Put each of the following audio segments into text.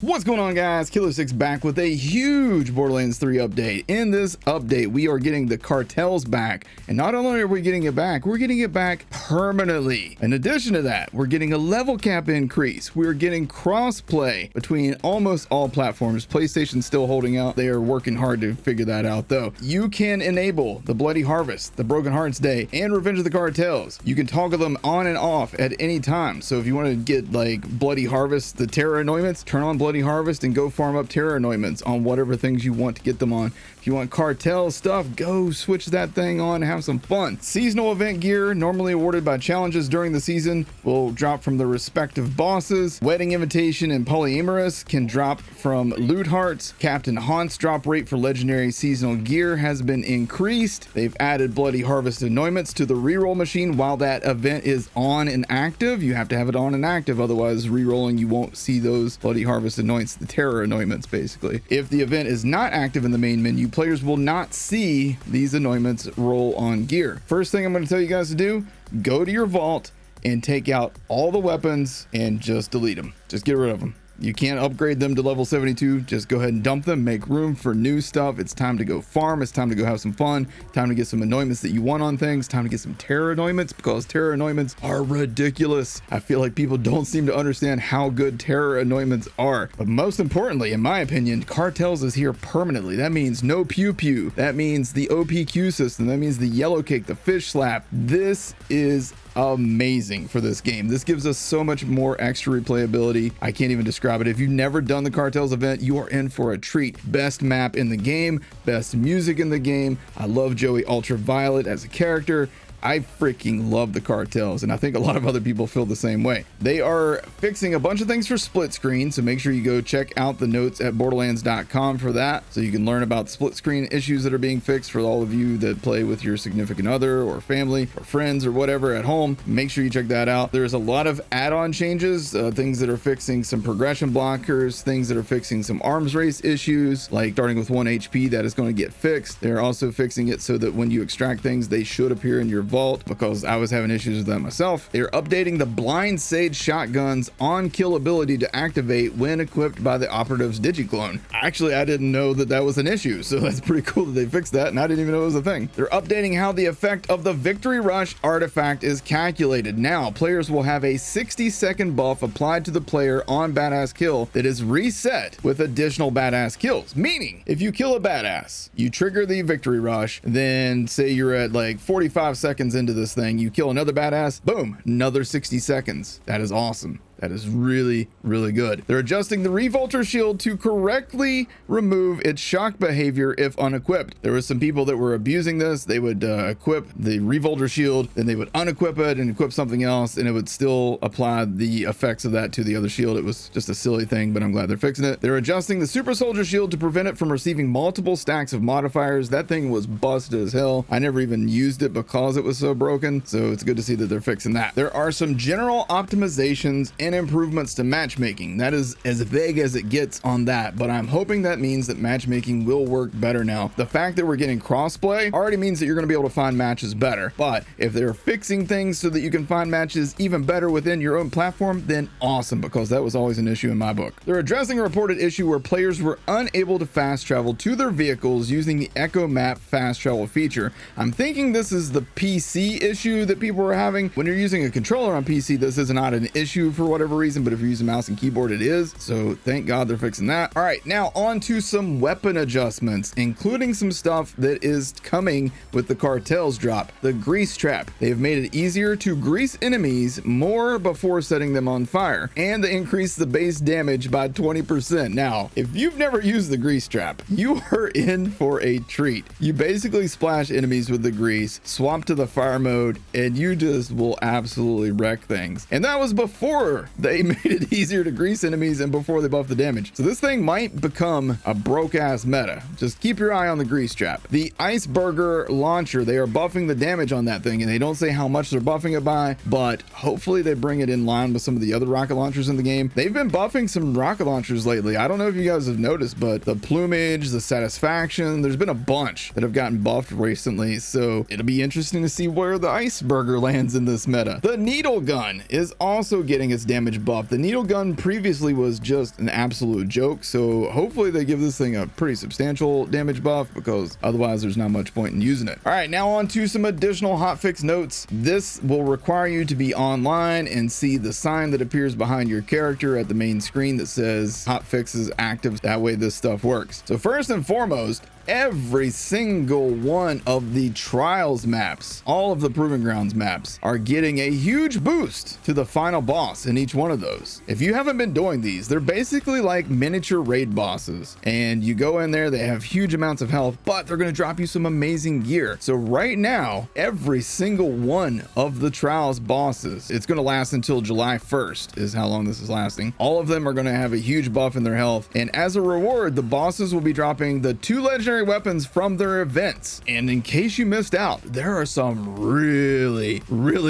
What's going on, guys? Killer6 back with a huge Borderlands 3 update. In this update, we are getting the Cartels back, and not only are we getting it back, we're getting it back permanently. In addition to that, we're getting a level cap increase. We're getting cross-play between almost all platforms. PlayStation's still holding out. They are working hard to figure that out, though. You can enable the Bloody Harvest, the Broken Hearts Day, and Revenge of the Cartels. You can toggle them on and off at any time. So if you want to get like Bloody Harvest, the Terror Anointments, turn on Bloody Harvest and go farm up Terror Anointments on whatever things you want to get them on. If you want Cartel stuff, go switch that thing on, have some fun. Seasonal event gear, normally awarded by challenges during the season, will drop from the respective bosses. Wedding Invitation and Polyamorous can drop from Loot Hearts. Captain Haunt's drop rate for legendary seasonal gear has been increased. They've added Bloody Harvest Anointments to the reroll machine while that event is on and active. You have to have it on and active, otherwise rerolling you won't see those Bloody Harvest Anoints, the Terror Anointments basically. If the event is not active in the main menu, players will not see these anointments roll on gear. First thing I'm going to tell you guys to do, go to your vault and take out all the weapons and just delete them. Just get rid of them. You can't upgrade them to level 72. Just go ahead and dump them, make room for new stuff. It's time to go farm. It's time to go have some fun. Time to get some anointments that you want on things. Time to get some Terror Anointments, because Terror Anointments are ridiculous. I feel like people don't seem to understand how good Terror Anointments are. But most importantly, in my opinion, Cartels is here permanently. That means no pew pew. That means the OPQ system. That means the yellow cake, the fish slap. This is amazing for this game. This gives us so much more extra replayability. I can't even describe it. If you've never done the Cartels event, you are in for a treat. Best map in the game, best music in the game. I love Joey Ultraviolet as a character. I freaking love the Cartels, and I think a lot of other people feel the same way. They are fixing a bunch of things for split screen, so make sure you go check out the notes at borderlands.com for that, so you can learn about split screen issues that are being fixed for all of you that play with your significant other or family or friends or whatever at home. Make sure you check that out. There's a lot of add-on changes, things that are fixing some progression blockers, things that are fixing some arms race issues, like starting with 1 HP that is going to get fixed. They're also fixing it so that when you extract things, they should appear in your vault, because I was having issues with that myself. They're updating the blind sage shotguns on kill ability to activate when equipped by the operative's digiclone. Actually, I didn't know that that was an issue, so that's pretty cool that they fixed that, and I didn't even know it was a thing. They're updating how the effect of the Victory Rush artifact is calculated. Now players will have a 60-second buff applied to the player on badass kill that is reset with additional badass kills. Meaning, if you kill a badass, you trigger the Victory Rush, then say you're at like 45 seconds into this thing, you kill another badass, boom, another 60 seconds. That is awesome. That is really, really good. They're adjusting the Revolter shield to correctly remove its shock behavior if unequipped. There was some people that were abusing this. They would equip the Revolter shield, then they would unequip it and equip something else, and it would still apply the effects of that to the other shield. It was just a silly thing, but I'm glad they're fixing it. They're adjusting the Super Soldier shield to prevent it from receiving multiple stacks of modifiers. That thing was busted as hell. I never even used it because it was so broken, so it's good to see that they're fixing that. There are some general optimizations and improvements to matchmaking. That is as vague as it gets on that, but I'm hoping that means that matchmaking will work better now. The fact that we're getting crossplay already means that you're going to be able to find matches better, but if they're fixing things so that you can find matches even better within your own platform, then awesome, because that was always an issue in my book. They're addressing a reported issue where players were unable to fast travel to their vehicles using the Echo Map fast travel feature. I'm thinking this is the PC issue that people were having. When you're using a controller on PC, this is not an issue for whatever reason, but if you're using mouse and keyboard, it is. So thank God they're fixing that. All right, now on to some weapon adjustments, including some stuff that is coming with the Cartels drop. The grease trap. They have made it easier to grease enemies more before setting them on fire, and they increase the base damage by 20%. Now, if you've never used the grease trap, you are in for a treat. You basically splash enemies with the grease, swap to the fire mode, and you just will absolutely wreck things. And that was before they made it easier to grease enemies and before they buff the damage. So this thing might become a broke ass meta. Just keep your eye on the grease trap. The Iceberger launcher, they are buffing the damage on that thing, and they don't say how much they're buffing it by, but hopefully they bring it in line with some of the other rocket launchers in the game. They've been buffing some rocket launchers lately. I don't know if you guys have noticed, but the Plumage, the Satisfaction, there's been a bunch that have gotten buffed recently, so it'll be interesting to see where the Iceberger lands in this meta. The Needle Gun is also getting its damage damage buff. The needle gun previously was just an absolute joke, so hopefully they give this thing a pretty substantial damage buff, because otherwise there's not much point in using it. All right, now on to some additional hotfix notes. This will require you to be online and see the sign that appears behind your character at the main screen that says hotfixes active. That way this stuff works. So first and foremost, every single one of the trials maps, all of the proving grounds maps, are getting a huge boost to the final boss in each one of those. If you haven't been doing these, they're basically like miniature raid bosses, and you go in there, they have huge amounts of health, but they're going to drop you some amazing gear. So right now, every single one of the trials bosses, it's going to last until July 1st is how long this is lasting. All of them are going to have a huge buff in their health, and as a reward, the bosses will be dropping the 2 legendary weapons from their events. And in case you missed out, there are some really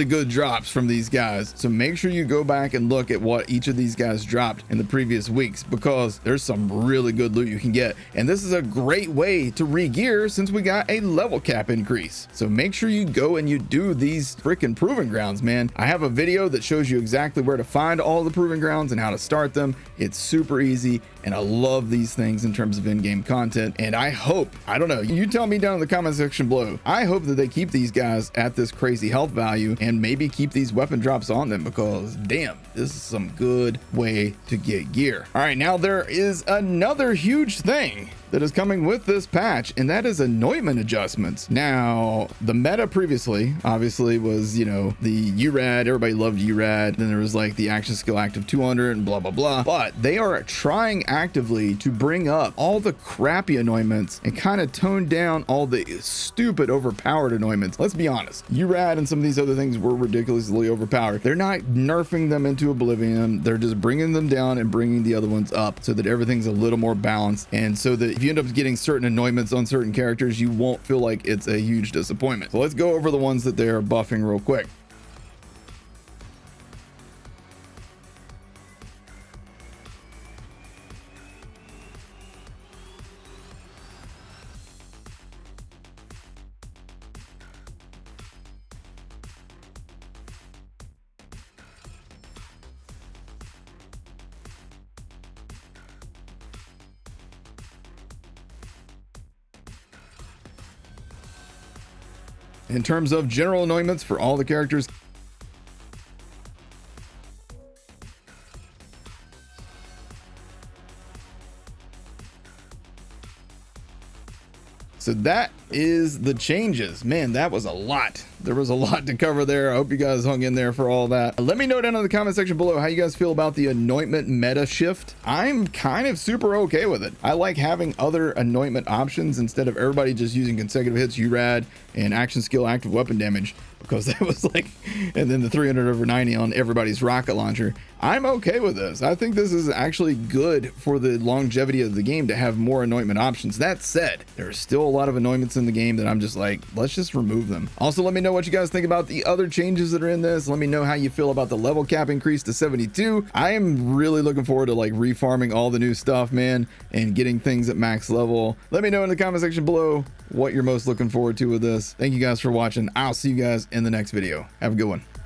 good drops from these guys, so make sure you go back and look at what each of these guys dropped in the previous weeks, because there's some really good loot you can get, and this is a great way to re-gear since we got a level cap increase. So make sure you go and you do these freaking proving grounds, man. I have a video that shows you exactly where to find all the proving grounds and how to start them. It's super easy, and I love these things in terms of in-game content, and I hope, I don't know, you tell me down in the comment section below, I hope that they keep these guys at this crazy health value and maybe keep these weapon drops on them, because damn, this is some good way to get gear. All right, now there is another huge thing that is coming with this patch, and that is anointment adjustments. Now, the meta previously obviously was, you know, the URAD, everybody loved URAD, then there was like the action skill active 200 and blah blah blah, but they are trying actively to bring up all the crappy anointments and kind of tone down all the stupid overpowered anointments. Let's be honest, URAD and some of these other things were ridiculously overpowered. They're not nerfing them into oblivion, they're just bringing them down and bringing the other ones up so that everything's a little more balanced, and so that if you end up getting certain anointments on certain characters, you won't feel like it's a huge disappointment. So let's go over the ones that they're buffing real quick. In terms of general anointments for all the characters, so that is the changes. Man, that was a lot. There was a lot to cover there. I hope you guys hung in there for all that. Let me know down in the comment section below how you guys feel about the anointment meta shift. I'm kind of super okay with it. I like having other anointment options instead of everybody just using consecutive hits, URAD, and action skill active weapon damage, because that was like, and then the 300 over 90 on everybody's rocket launcher. I'm okay with this. I think this is actually good for the longevity of the game to have more anointment options. That said, there are still a lot of anointments in the game that I'm just like, let's just remove them. Also, let me know what you guys think about the other changes that are in this. Let me know how you feel about the level cap increase to 72. I am really looking forward to like refarming all the new stuff, man, and getting things at max level. Let me know in the comment section below what you're most looking forward to with this. Thank you guys for watching. I'll see you guys in the next video. Have a good one.